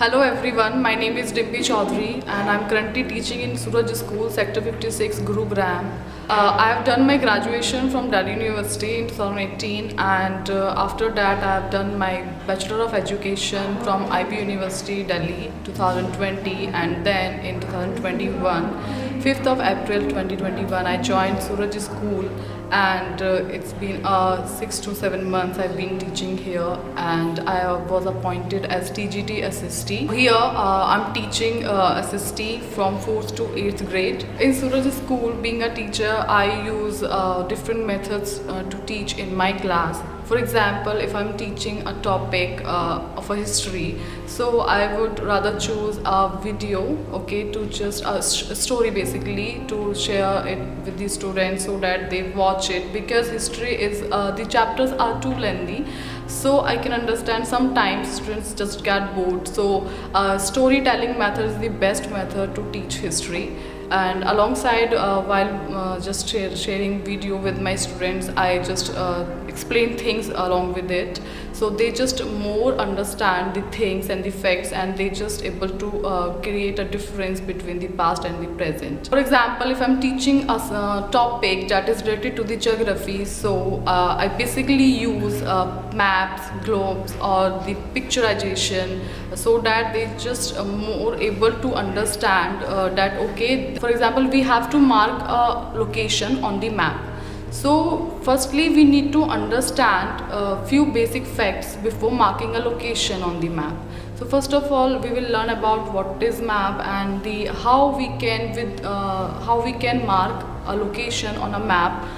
Hello everyone, my name is Dimpi Chaudhary and I'm currently teaching in Suraj School, Sector 56, Gurugram. I have done my graduation from Delhi University in 2018 and after that I have done my Bachelor of Education from IB University, Delhi 2020, and then in 2021, 5th of April 2021, I joined Suraj School and it's been 6 to 7 months I've been teaching here and I was appointed as TGT assistee. Here I'm teaching assistee from 4th to 8th grade. In Suraj School, being a teacher, I use different methods to teach in my class. For example, if I'm teaching a topic of a history, so I would rather choose a video, okay, to just a story basically to share it with the students so that they watch it, because history is the chapters are too lengthy, so I can understand sometimes students just get bored. So storytelling method is the best method to teach history. And alongside while just sharing video with my students, I just explain things along with it, so they just more understand the things and the facts, and they just able to create a difference between the past and the present. For example, if I'm teaching a topic that is related to the geography, so I basically use maps, globes, or the picturization, so that they just more able to understand that okay, for example, we have to mark a location on the map. So firstly we need to understand a few basic facts before marking a location on the map. So first of all, we will learn about what is map and the how we can mark a location on a map.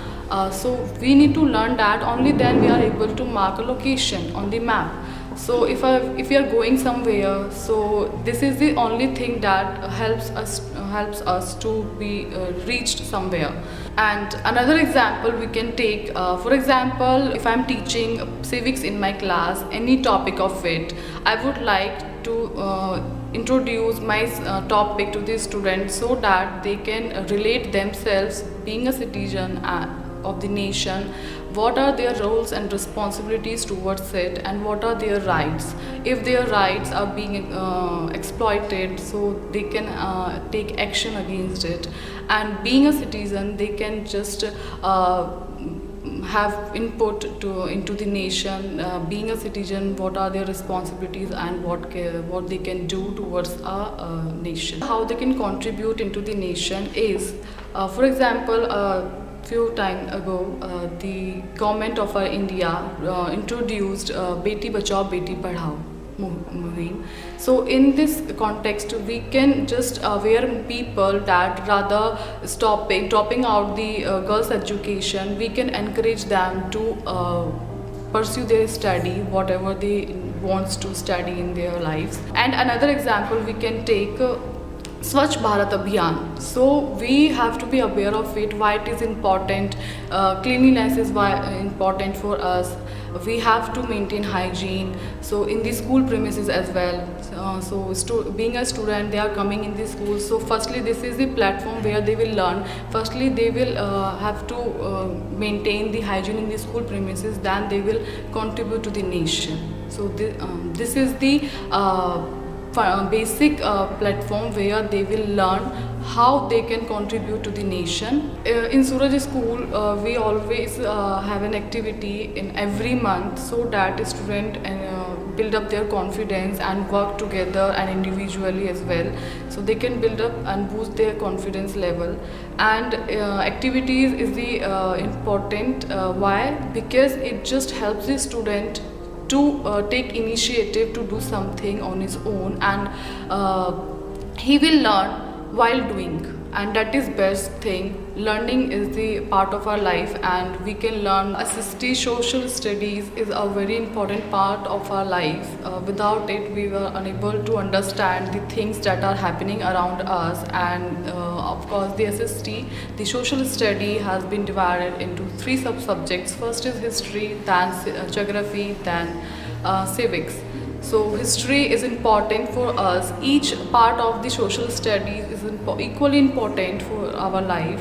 So we need to learn that, only then we are able to mark a location on the map. So if we are going somewhere, so this is the only thing that helps us to be reached somewhere. And another example we can take, for example, if I'm teaching civics in my class, any topic of it, I would like to introduce my topic to the students so that they can relate themselves being a citizen of the nation, what are their roles and responsibilities towards it, and what are their rights. If their rights are being exploited, so they can take action against it. And being a citizen, they can just have input into the nation. Being a citizen, what are their responsibilities and what they can do towards a nation. How they can contribute into the nation is, for example, few time ago, the government of our India introduced Beti Bachao Beti Padhao movie. So in this context, we can just aware people that rather dropping out the girls' education, we can encourage them to pursue their study, whatever they wants to study in their lives. And another example we can take. Swachh Bharat Abhiyan. So we have to be aware of it, why it is important. Cleanliness is important for us. We have to maintain hygiene. So in the school premises as well. Being a student, they are coming in the school. So firstly, this is the platform where they will learn. Firstly, they will have to maintain the hygiene in the school premises. Then they will contribute to the nation. So this is the basic platform where they will learn how they can contribute to the nation. In Suraj School, we always have an activity in every month so that a student build up their confidence and work together and individually as well, so they can build up and boost their confidence level. And activities is the important. Why? Because it just helps the student to take initiative to do something on his own, and he will learn while doing, and that is best thing. Learning is the part of our life, and we can learn. Assisted social studies is a very important part of our life. Without it, we were unable to understand the things that are happening around us. And of course, the social study has been divided into 3 sub-subjects. First is history, then geography, then civics. So history is important for us. Each part of the social studies is equally important for our life.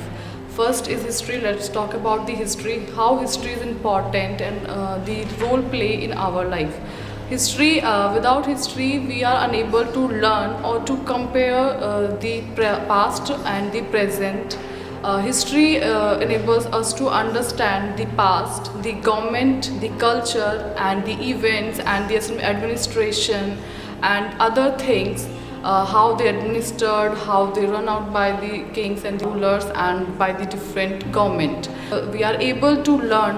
First is history. Let's talk about the history, how history is important and the role play in our life. History, without history, we are unable to learn or to compare the past and the present. History enables us to understand the past, the government, the culture, and the events, and the administration, and other things. How they administered, how they run out by the kings and the rulers, and by the different government. We are able to learn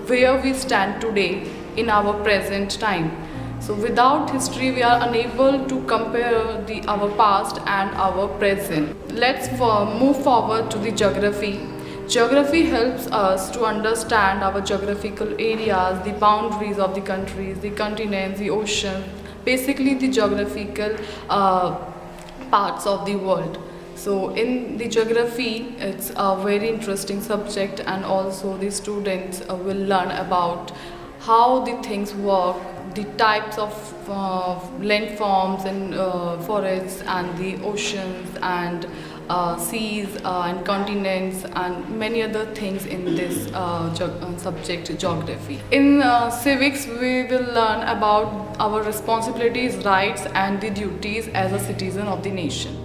where we stand today in our present time. So without history, we are unable to compare our past and our present. Let's move forward to the geography. Geography helps us to understand our geographical areas, the boundaries of the countries, the continents, the oceans, basically the geographical parts of the world. So in the geography, it's a very interesting subject, and also the students will learn about how the things work, the types of landforms and forests, and the oceans, and seas, and continents, and many other things in this subject, geography. In civics, we will learn about our responsibilities, rights, and the duties as a citizen of the nation.